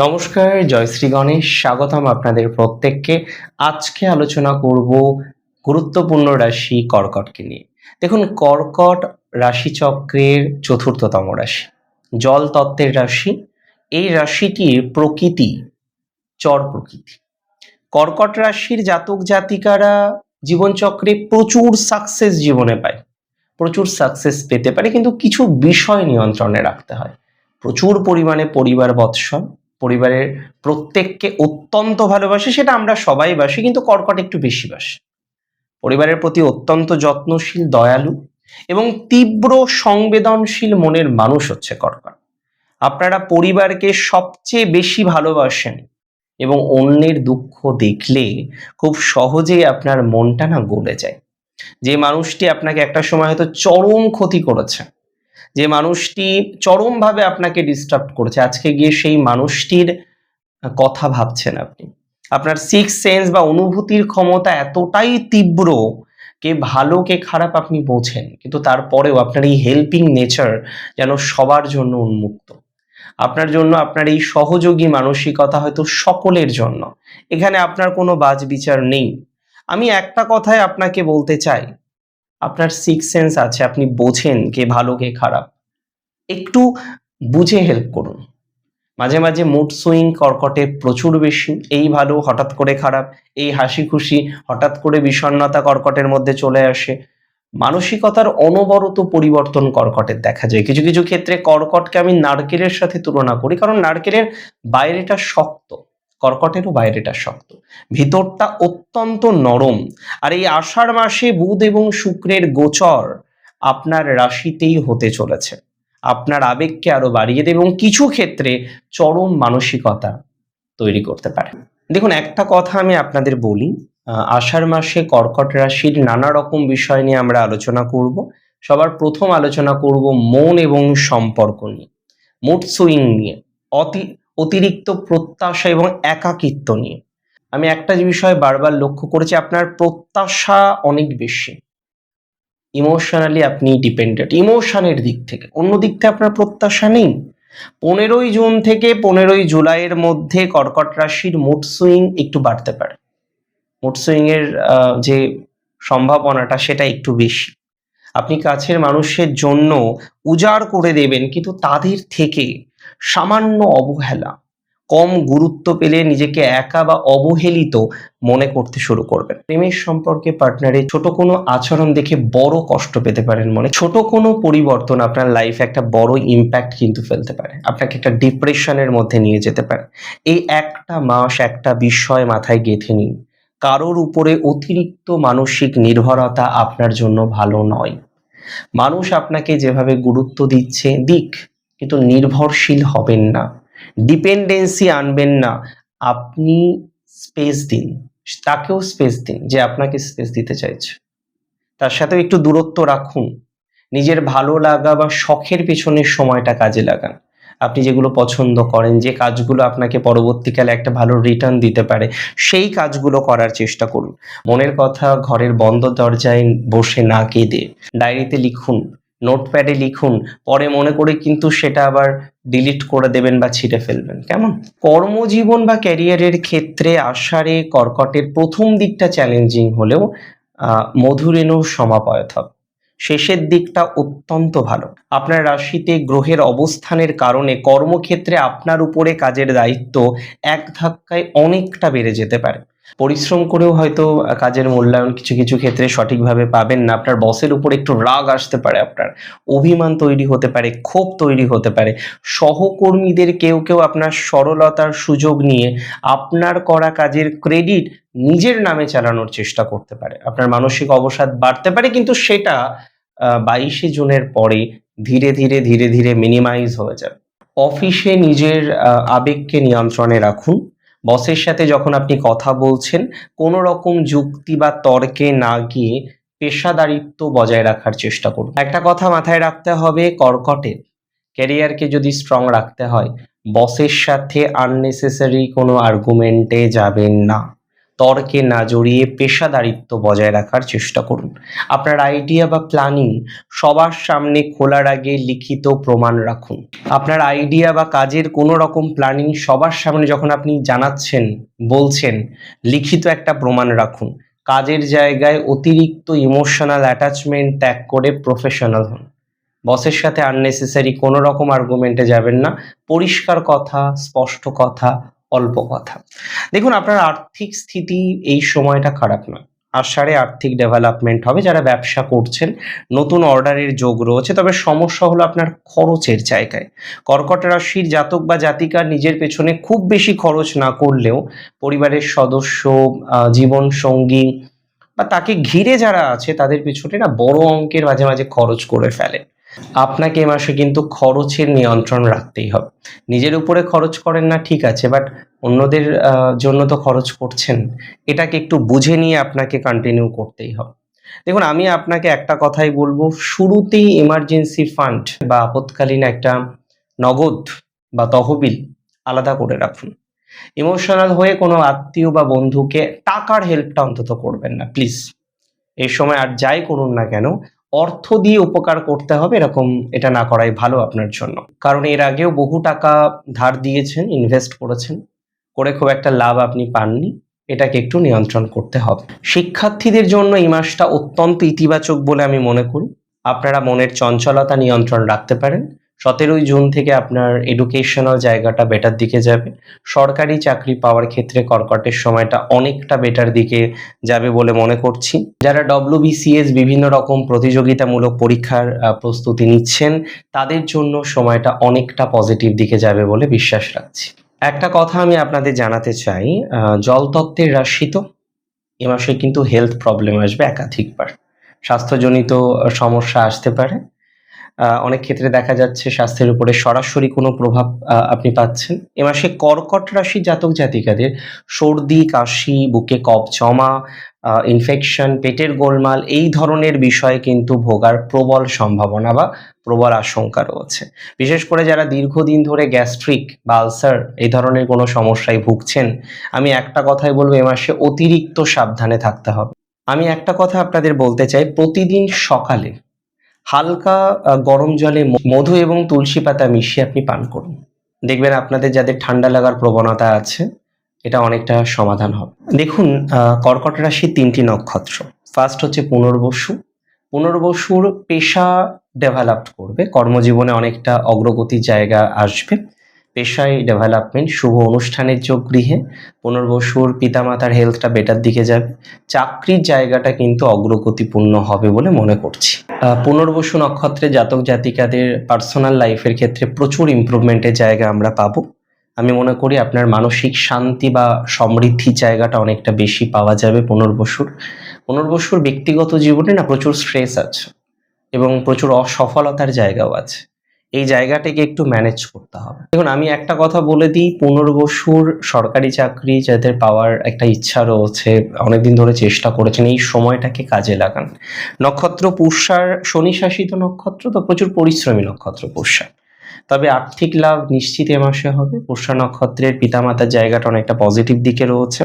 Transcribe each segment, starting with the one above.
নমস্কার, জয়শ্রী গণেশ। স্বাগতম আপনাদের প্রত্যেককে। আজকে আলোচনা করব গুরুত্বপূর্ণ রাশি কর্কটকে নিয়ে। দেখুন, কর্কট রাশিচক্রের চতুর্থতম রাশি, জল তত্ত্বের রাশি। এই রাশিটির প্রকৃতি চর প্রকৃতি। কর্কট রাশির জাতক জাতিকারা জীবনচক্রে প্রচুর সাকসেস জীবনে পায়, প্রচুর সাকসেস পেতে পারে, কিন্তু কিছু বিষয় নিয়ন্ত্রণে রাখতে হয়। প্রচুর পরিমাণে পরিবার বৎসল, পরিবারের প্রত্যেককে অত্যন্ত ভালোবাসে, সেটা আমরা সবাই বাসি, কিন্তু কর্কট একটু বেশি বাসে। পরিবারের প্রতি অত্যন্ত যত্নশীল, দয়ালু এবং তীব্র সংবেদনশীল মনের মানুষ হচ্ছে কর্কট। আপনারা পরিবারকে সবচেয়ে বেশি ভালোবাসেন এবং অন্যের দুঃখ দেখলে খুব সহজেই আপনার মনটা গলে যায়। যে মানুষটি আপনাকে একটা সময় হয়তো চরম ক্ষতি করেছে, যে মানুষটি চরমভাবে আপনাকে ডিস্টার্ব করেছে, আজকে গিয়ে সেই মানুষটির কথা ভাবছেন আপনি। আপনার সিক্স সেন্স বা অনুভূতির ক্ষমতা এতটাই তীব্র, কে ভালো কে খারাপ আপনি বোঝেন, কিন্তু তারপরেও আপনার এই হেল্পিং নেচার যেন সবার জন্য উন্মুক্ত। আপনার জন্য আপনার এই সহযোগী মানসিকতা হয়তো সকলের জন্য। এখানে আপনার কোনো বাজ বিচার নেই। আমি একটা কথাই আপনাকে বলতে চাই, আপনার সিক্স সেন্স আছে, আপনি বোঝেন কে ভালো কে খারাপ। একটু বুঝে হেল্প করুন। মাঝে মাঝে মুড সুইং কর্কটের প্রচুর বেশি, এই ভালো হঠাৎ করে খারাপ, এই হাসি খুশি হঠাৎ করে বিষণ্ণতা কর্কটের মধ্যে চলে আসে। মানসিকতার অনবরত পরিবর্তন কর্কটের দেখা যায়। কিছু কিছু ক্ষেত্রে কর্কটকে আমি নারকেলের সাথে তুলনা করি, কারণ নারকেলের বাইরেটা শক্ত, কর্কটেরও বাইরেটা শক্ত, ভিতরটা অত্যন্ত নরম। আর এই আষাঢ় মাসে বুধ এবং শুক্রের গোচর আপনার রাশিতেই হতে চলেছে, আপনার আবেগকে আরো বাড়িয়ে দেবে এবং কিছু ক্ষেত্রে চরম মানসিকতা তৈরি করতে পারে। দেখুন, একটা কথা আমি আপনাদের বলি, আষাঢ় মাসে কর্কট রাশির নানা রকম বিষয় নিয়ে আমরা আলোচনা করব। সবার প্রথম আলোচনা করব মন এবং সম্পর্ক নিয়ে, মুড সুইং নিয়ে, অতিরিক্ত প্রত্যাশা এবং একাকিত্ব নিয়ে। আমি একটা বিষয় বারবার লক্ষ্য করেছি, আপনার প্রত্যাশা অনেক বেশি, ইমোশনালি আপনি ডিপেন্ডেন্ট, ইমোশনের দিক থেকে। অন্য দিক থেকে আপনার প্রত্যাশা নেই। 15ই জুন থেকে 15ই জুলাইয়ের মধ্যে কর্কট রাশির মুড সুইং একটু বাড়তে পারে। মুড সুইং এর যে সম্ভাবনাটা সেটা একটু বেশি। আপনি কাছের মানুষের জন্য উজাড় করে দেবেন, কিন্তু তাদের থেকে সামান্য অবহেলা, কম গুরুত্ব পেলে নিজেকে একা বা অবহেলিত মনে করতে শুরু করবেন। প্রেমের সম্পর্কে পার্টনারের ছোট কোনো আচরণ দেখে বড় কষ্ট পেতে পারেন মনে। ছোট কোনো পরিবর্তন আপনার লাইফে একটা বড় ইম্প্যাক্ট কিন্তু ফেলতে পারে, আপনাকে একটা ডিপ্রেশনের মধ্যে নিয়ে যেতে পারে। এই একটা মাস একটা বিষয় মাথায় গেঁথে নিন, কারোর উপরে অতিরিক্ত মানসিক নির্ভরতা আপনার জন্য ভালো নয়। মানুষ আপনাকে যেভাবে গুরুত্ব দিচ্ছে দিক, কিন্তু নির্ভরশীল হবেন না, ডিপেন্ডেন্সি আনবেন না। আপনি স্পেস দিন, তাকেও স্পেস দিন যে আপনাকে স্পেস দিতে চাইছে। তার সাথেও একটু দূরত্ব রাখুন। নিজের ভালো লাগা বা শখের পেছনে সময়টা কাজে লাগান। আপনি যেগুলো পছন্দ করেন, যে কাজগুলো আপনাকে পরবর্তীকালে একটা ভালো রিটার্ন দিতে পারে, সেই কাজগুলো করার চেষ্টা করুন। মনের কথা ঘরের বন্ধ দরজায় বসে না কেঁদে ডায়েরিতে লিখুন, নোটপ্যাডে লিখুন। পরে মনে করে কিন্তু সেটা আবার ডিলিট করে দেবেন বা ছিঁড়ে ফেলবেন, কেমন? কর্মজীবন বা ক্যারিয়ারের ক্ষেত্রে আষাঢ়ে কর্কটের প্রথম দিকটা চ্যালেঞ্জিং হলেও মধুরেণু সমাপয়ত হবে। শেষের দিকটা অত্যন্ত ভালো। আপনার রাশিতে গ্রহের অবস্থানের কারণে কর্মক্ষেত্রে আপনার উপরে কাজের দায়িত্ব এক ধাক্কায় অনেকটা বেড়ে যেতে পারে। পরিশ্রম করেও হয়তো কাজের মূল্যায়ন কিছু কিছু ক্ষেত্রে সঠিকভাবে পাবেন না। আপনার বসের উপর একটু রাগ আসতে পারে, আপনার অভিমান তৈরি হতে পারে, ক্ষোভ তৈরি হতে পারে। সহকর্মীদের কেউ কেউ আপনার সরলতার সুযোগ নিয়ে আপনার করা কাজের ক্রেডিট নিজের নামে চালানোর চেষ্টা করতে পারে। আপনার মানসিক অবসাদ বাড়তে পারে, কিন্তু সেটা 22শে জুনের পরে ধীরে ধীরে ধীরে ধীরে মিনিমাইজ হয়ে যাবে। অফিসে নিজের আবেগকে নিয়ন্ত্রণে রাখুন। বসের সাথে যখন আপনি কথা বলছেন, কোনো রকম যুক্তি বা তর্কে না গিয়ে পেশাদারিত্ব বজায় রাখার চেষ্টা করুন। একটা কথা মাথায় রাখতে হবে, কর্কটের ক্যারিয়ারকে যদি স্ট্রং রাখতে হয়, বসের সাথে আননেসেসারি কোনো আর্গুমেন্টে যাবেন না। তর্কে না জড়িয়ে পেশাদারিত্ব বজায় রাখার চেষ্টা করুন। আপনার আইডিয়া বা প্ল্যানিং সবার সামনে খোলার আগে লিখিত প্রমাণ রাখুন। আপনার আইডিয়া বা কাজের কোনো রকম প্ল্যানিং সবার সামনে যখন আপনি জানাচ্ছেন, বলছেন, লিখিত একটা প্রমাণ রাখুন। কাজের জায়গায় অতিরিক্ত ইমোশনাল অ্যাটাচমেন্ট ত্যাগ করে প্রফেশনাল হন। বসের সাথে আননেসেসারি কোনো রকম আর্গুমেন্টে যাবেন না। পরিষ্কার কথা, স্পষ্ট কথা, অল্প কথা। দেখুন, আপনার আর্থিক স্থিতি এই সময়টা খারাপ নয়। আষাঢ়ে আর্থিক ডেভেলপমেন্ট হবে। যারা ব্যবসা করছেন, নতুন অর্ডারের যোগ রয়েছে। তবে সমস্যা হলো আপনার খরচের জায়গায়। কর্কট রাশির জাতক বা জাতিকার নিজের পেছনে খুব বেশি খরচ না করলেও পরিবারের সদস্য, জীবন সঙ্গী বা তাকে ঘিরে যারা আছে তাদের পেছনে না বড় অঙ্কের মাঝে মাঝে খরচ করে ফেলে। আপনাকে এ মাসে কিন্তু খরচের নিয়ন্ত্রণ রাখতেই হবে। নিজের উপরে খরচ করেন না ঠিক আছে, বাট অন্যদের জন্য তো খরচ করছেন। এটাকে একটু বুঝে নিয়ে আপনাকে কন্টিনিউ করতেই হবে। দেখুন, আমি আপনাকে একটা কথাই বলবো, শুরুতেই এমার্জেন্সি ফান্ড বা আপৎকালীন একটা নগদ বা তহবিল আলাদা করে রাখুন। ইমোশনাল হয়ে কোনো আত্মীয় বা বন্ধুকে টাকার হেল্পটা অন্তত করবেন না প্লিজ। এই সময় আর যাই করুন না কেন, অর্থ দিয়ে উপকার করতে হবে এরকম এটা না করাই ভালো আপনার জন্য। কারণ এর আগেও বহু টাকা ধার দিয়েছেন, ইনভেস্ট করেছেন, করে খুব একটা লাভ আপনি পাননি। এটাকে একটু নিয়ন্ত্রণ করতে হবে। শিক্ষার্থীদের জন্য এই মাসটা অত্যন্ত ইতিবাচক বলে আমি মনে করি। আপনারা মনের চঞ্চলতা নিয়ন্ত্রণ রাখতে পারেন। 17ই জুন থেকে আপনার এডুকেশনাল জায়গাটা বেটার দিকে যাবে। সরকারি চাকরি পাওয়ার ক্ষেত্রে কর্কটের সময়টা অনেকটা বেটার দিকে যাবে বলে মনে করছি। যারা WBCS বিভিন্ন রকম প্রতিযোগিতামূলক পরীক্ষার প্রস্তুতি নিচ্ছেন, তাদের জন্য সময়টা অনেকটা পজিটিভ দিকে যাবে বলে বিশ্বাস রাখছি। একটা কথা আমি আপনাদের জানাতে চাই, জলতত্ত্বের রাশি তো এ মাসে কিন্তু হেলথ প্রবলেম আসবে একাধিকবার। স্বাস্থ্যজনিত সমস্যা আসতে পারে। অনেক ক্ষেত্রে দেখা যাচ্ছে স্বাস্থ্যের উপরে সরাসরি কোনো প্রভাব আপনি পাচ্ছেন। এ মাসে কর্কট রাশি জাতক জাতিকাদের সর্দি, কাশি, বুকে কফ জমা, ইনফেকশন, পেটের গোলমাল এই ধরনের বিষয়ে কিন্তু ভোগার প্রবল সম্ভাবনা বা প্রবল আশঙ্কা রয়েছে। বিশেষ করে যারা দীর্ঘদিন ধরে গ্যাস্ট্রিক বা আলসার এই ধরনের কোনো সমস্যায় ভুগছেন, আমি একটা কথাই বলবো, এ মাসে অতিরিক্ত সাবধানে থাকতে হবে। আমি একটা কথা আপনাদের বলতে চাই, প্রতিদিন সকালে হালকা গরম জলে মধু এবং তুলসী পাতা মিশিয়ে আপনি পান করুন। দেখবেন আপনাদের যাদের ঠান্ডা লাগার প্রবণতা আছে, এটা অনেকটা সমাধান হবে। দেখুন, কর্কট রাশির 3টি নক্ষত্র। ফার্স্ট হচ্ছে পুনর্বসু। পুনর্বসুর পেশা ডেভেলপ করবে, কর্মজীবনে অনেকটা অগ্রগতির জায়গা আসবে। পেশায় ডেভেলপমেন্ট, শুভ অনুষ্ঠানের যোগ গৃহে। পুনর্বসুর পিতামাতার হেলথটা বেটার দিকে যাবে। চাকরির জায়গাটা কিন্তু অগ্রগতিপূর্ণ হবে বলে মনে করছি। পুনর্বসু নক্ষত্রে জাতক জাতিকাদের পার্সোনাল লাইফের ক্ষেত্রে প্রচুর ইমপ্রুভমেন্টের জায়গা আমরা পাবো। আমি মনে করি আপনার মানসিক শান্তি বা সমৃদ্ধির জায়গাটা অনেকটা বেশি পাওয়া যাবে পুনর্বসুর ব্যক্তিগত জীবনে না প্রচুর স্ট্রেস আছে এবং প্রচুর অসফলতার জায়গাও আছে। এই জায়গাটাকে একটু ম্যানেজ করতে হবে। দেখুন, আমি একটা কথা বলে দিই, পুনর্বসুর সরকারি চাকরি যাদের পাওয়ার একটা ইচ্ছা রয়েছে, অনেকদিন ধরে চেষ্টা করেছেন, এই সময়টাকে কাজে লাগান। নক্ষত্র পুষ্যার, শনি শাসিত নক্ষত্র, তো প্রচুর পরিশ্রমী নক্ষত্র পুষ্যা। তবে আর্থিক লাভ নিশ্চিত এ মাসে হবে। পুষ্যা নক্ষত্রের পিতামাতার জায়গাটা অনেকটা পজিটিভ দিকে রয়েছে।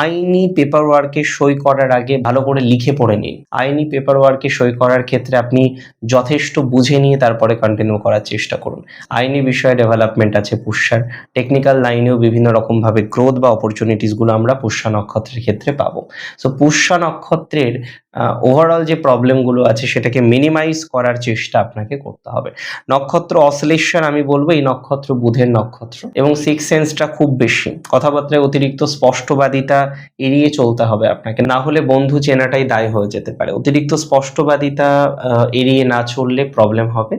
আইনি পেপার ওয়ার্কে সই করার আগে ভালো করে লিখে পড়ে নিন। আইনি পেপার ওয়ার্কে সই করার ক্ষেত্রে আপনি যথেষ্ট বুঝে নিয়ে তারপরে কন্টিনিউ করার চেষ্টা করুন। আইনি বিষয়ে ডেভেলপমেন্ট আছে পুষ্যার। টেকনিক্যাল লাইনেও বিভিন্ন রকমভাবে গ্রোথ বা অপরচুনিটিসগুলো আমরা পুষ্যা নক্ষত্রের ক্ষেত্রে পাবো। সো পুষ্যা নক্ষত্রের ওভারঅল যে প্রবলেমগুলো আছে সেটাকে মিনিমাইজ করার চেষ্টা আপনাকে করতে হবে। নক্ষত্র অসলেশন, আমি বলবো এই নক্ষত্র বুধের নক্ষত্র এবং সিক্স সেন্সটা খুব বেশি। কথাবার্তায় অতিরিক্ত স্পষ্টবাদিতা এড়িয়ে চলতে হবে আপনাকে, না হলে বন্ধু চেনাটাই দায় হয়ে যেতে পারে। অতিরিক্ত স্পষ্টবাদিতা এড়িয়ে না চললে প্রবলেম হবে।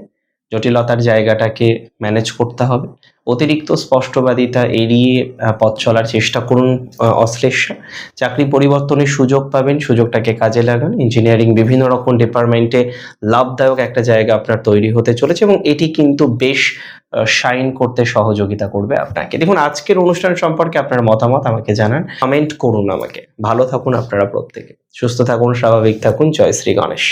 জটিলতার জায়গাটাকে ম্যানেজ করতে হবে। অতিরিক্ত স্পষ্টবাদিতা এড়িয়ে পথ চলার চেষ্টা করুন অশ্লেষা। চাকরি পরিবর্তনের সুযোগ পাবেন, সুযোগটাকে কাজে লাগান। ইঞ্জিনিয়ারিং বিভিন্ন রকম ডিপার্টমেন্টে লাভদায়ক একটা জায়গা আপনার তৈরি হতে চলেছে এবং এটি কিন্তু বেশ শাইন করতে সহযোগিতা করবে আপনাকে। দেখুন, আজকের অনুষ্ঠান সম্পর্কে আপনার মতামত আমাকে জানান, কমেন্ট করুন আমাকে। ভালো থাকুন আপনারা প্রত্যেকে, সুস্থ থাকুন, স্বাভাবিক থাকুন। জয় শ্রী গণেশ।